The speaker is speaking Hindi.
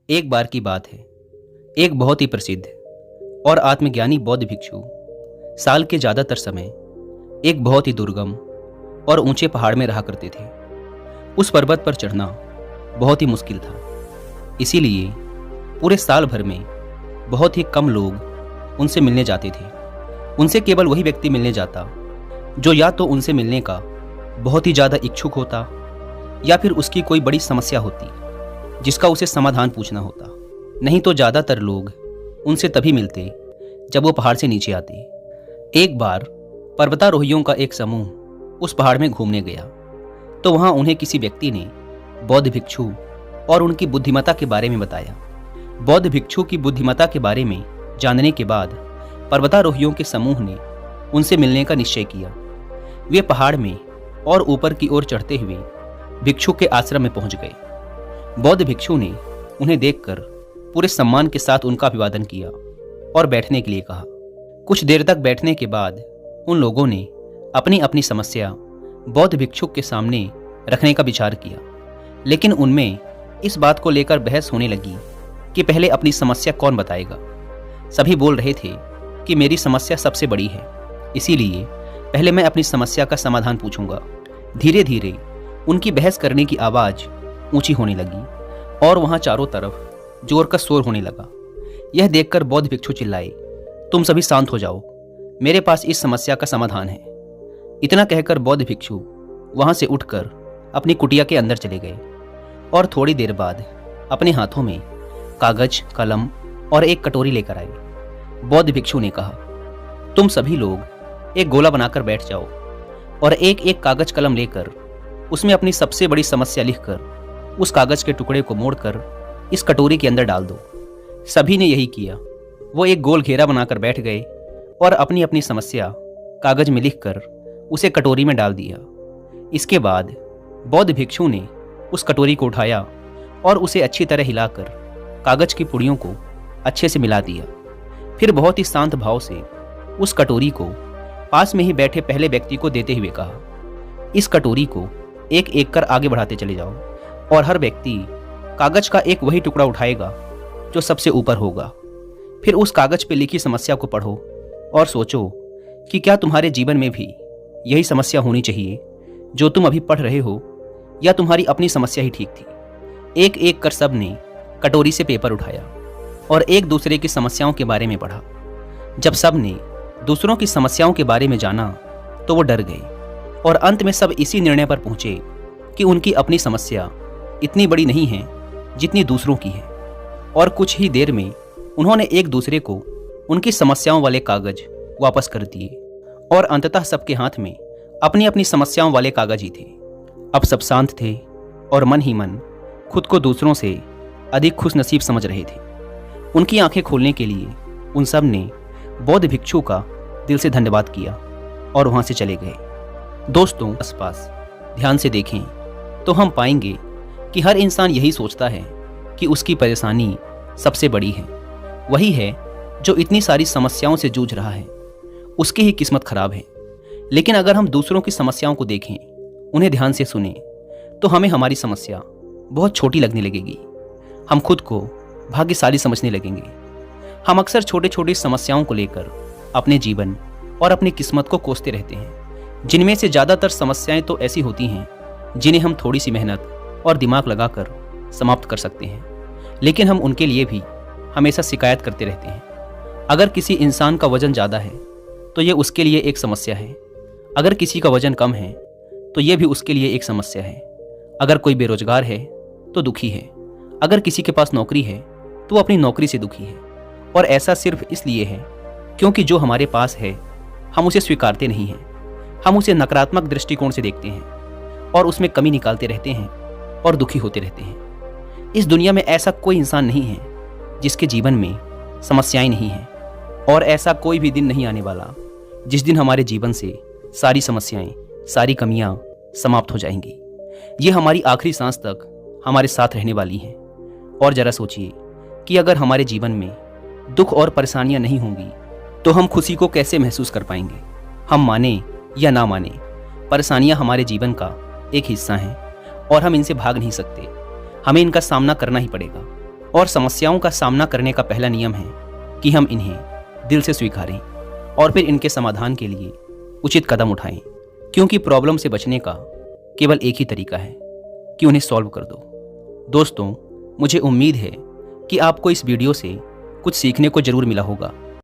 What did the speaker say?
एक बार की बात है। एक बहुत ही प्रसिद्ध और आत्मज्ञानी बौद्ध भिक्षु साल के ज़्यादातर समय एक बहुत ही दुर्गम और ऊंचे पहाड़ में रहा करते थे। उस पर्वत पर चढ़ना बहुत ही मुश्किल था, इसीलिए पूरे साल भर में बहुत ही कम लोग उनसे मिलने जाते थे। उनसे केवल वही व्यक्ति मिलने जाता जो या तो उनसे मिलने का बहुत ही ज़्यादा इच्छुक होता या फिर उसकी कोई बड़ी समस्या होती जिसका उसे समाधान पूछना होता। नहीं तो ज़्यादातर लोग उनसे तभी मिलते जब वो पहाड़ से नीचे आते। एक बार पर्वतारोहियों का एक समूह उस पहाड़ में घूमने गया तो वहाँ उन्हें किसी व्यक्ति ने बौद्ध भिक्षु और उनकी बुद्धिमत्ता के बारे में बताया। बौद्ध भिक्षु की बुद्धिमत्ता के बारे में जानने के बाद पर्वतारोहियों के समूह ने उनसे मिलने का निश्चय किया। वे पहाड़ में और ऊपर की ओर चढ़ते हुए भिक्षु के आश्रम में पहुंच गए। बौद्ध भिक्षु ने उन्हें देखकर पूरे सम्मान के साथ उनका अभिवादन किया और बैठने के लिए कहा। कुछ देर तक बैठने के बाद उन लोगों ने अपनी अपनी समस्या बौद्ध भिक्षु के सामने रखने का विचार किया, लेकिन उनमें इस बात को लेकर बहस होने लगी कि पहले अपनी समस्या कौन बताएगा। सभी बोल रहे थे कि मेरी समस्या सबसे बड़ी है, इसीलिए पहले मैं अपनी समस्या का समाधान पूछूंगा। धीरे धीरे उनकी बहस करने की आवाज़ ऊंची होने लगी और वहां चारों तरफ जोर का शोर होने लगा। यह देखकर बौद्ध भिक्षु चिल्लाए, तुम सभी शांत हो जाओ, मेरे पास इस समस्या का समाधान है। इतना कहकर बौद्ध भिक्षु वहां से उठकर अपनी कुटिया के अंदर चले गए और थोड़ी देर बाद अपने हाथों में कागज, कलम और एक कटोरी लेकर आए। बौद्ध भिक्षु ने कहा, तुम सभी लोग एक गोला बनाकर बैठ जाओ और एक एक कागज कलम लेकर उसमें अपनी सबसे बड़ी समस्या लिखकर उस कागज के टुकड़े को मोड़कर इस कटोरी के अंदर डाल दो। सभी ने यही किया। वो एक गोल घेरा बनाकर बैठ गए और अपनी अपनी समस्या कागज में लिखकर उसे कटोरी में डाल दिया। इसके बाद बौद्ध भिक्षु ने उस कटोरी को उठाया और उसे अच्छी तरह हिलाकर कागज की पुड़ियों को अच्छे से मिला दिया। फिर बहुत ही शांत भाव से उस कटोरी को पास में ही बैठे पहले व्यक्ति को देते हुए कहा, इस कटोरी को एक एक कर आगे बढ़ाते चले जाओ और हर व्यक्ति कागज का एक वही टुकड़ा उठाएगा जो सबसे ऊपर होगा। फिर उस कागज पे लिखी समस्या को पढ़ो और सोचो कि क्या तुम्हारे जीवन में भी यही समस्या होनी चाहिए जो तुम अभी पढ़ रहे हो, या तुम्हारी अपनी समस्या ही ठीक थी। एक एक कर सब ने कटोरी से पेपर उठाया और एक दूसरे की समस्याओं के बारे में पढ़ा। जब सब ने दूसरों की समस्याओं के बारे में जाना तो वो डर गए और अंत में सब इसी निर्णय पर पहुंचे कि उनकी अपनी समस्या इतनी बड़ी नहीं है जितनी दूसरों की है। और कुछ ही देर में उन्होंने एक दूसरे को उनकी समस्याओं वाले कागज वापस कर दिए और अंततः सबके हाथ में अपनी अपनी समस्याओं वाले कागज ही थे। अब सब शांत थे और मन ही मन खुद को दूसरों से अधिक खुशनसीब समझ रहे थे। उनकी आंखें खोलने के लिए उन सब ने बौद्ध भिक्षु का दिल से धन्यवाद किया और वहां से चले गए। दोस्तों, आसपास ध्यान से देखें तो हम पाएंगे कि हर इंसान यही सोचता है कि उसकी परेशानी सबसे बड़ी है। वही है जो इतनी सारी समस्याओं से जूझ रहा है, उसकी ही किस्मत खराब है। लेकिन अगर हम दूसरों की समस्याओं को देखें, उन्हें ध्यान से सुने, तो हमें हमारी समस्या बहुत छोटी लगने लगेगी। हम खुद को भाग्यशाली समझने लगेंगे। हम अक्सर छोटी छोटी समस्याओं को लेकर अपने जीवन और अपनी किस्मत को कोसते रहते हैं, जिनमें से ज़्यादातर समस्याएं तो ऐसी होती हैं जिन्हें हम थोड़ी सी मेहनत और दिमाग लगाकर समाप्त कर सकते हैं, लेकिन हम उनके लिए भी हमेशा शिकायत करते रहते हैं। अगर किसी इंसान का वजन ज़्यादा है तो ये उसके लिए एक समस्या है। अगर किसी का वजन कम है तो ये भी उसके लिए एक समस्या है। अगर कोई बेरोजगार है तो दुखी है। अगर किसी के पास नौकरी है तो वो अपनी नौकरी से दुखी है। और ऐसा सिर्फ इसलिए है क्योंकि जो हमारे पास है हम उसे स्वीकारते नहीं हैं। हम उसे नकारात्मक दृष्टिकोण से देखते हैं और उसमें कमी निकालते रहते हैं और दुखी होते रहते हैं। इस दुनिया में ऐसा कोई इंसान नहीं है जिसके जीवन में समस्याएं नहीं हैं, और ऐसा कोई भी दिन नहीं आने वाला जिस दिन हमारे जीवन से सारी समस्याएं, सारी कमियां समाप्त हो जाएंगी। ये हमारी आखिरी सांस तक हमारे साथ रहने वाली हैं। और जरा सोचिए कि अगर हमारे जीवन में दुख और परेशानियां नहीं होंगी तो हम खुशी को कैसे महसूस कर पाएंगे। हम माने या ना माने, परेशानियां हमारे जीवन का एक हिस्सा हैं और हम इनसे भाग नहीं सकते। हमें इनका सामना करना ही पड़ेगा। और समस्याओं का सामना करने का पहला नियम है कि हम इन्हें दिल से स्वीकारें और फिर इनके समाधान के लिए उचित कदम उठाएं, क्योंकि प्रॉब्लम से बचने का केवल एक ही तरीका है कि उन्हें सॉल्व कर दो। दोस्तों, मुझे उम्मीद है कि आपको इस वीडियो से कुछ सीखने को जरूर मिला होगा।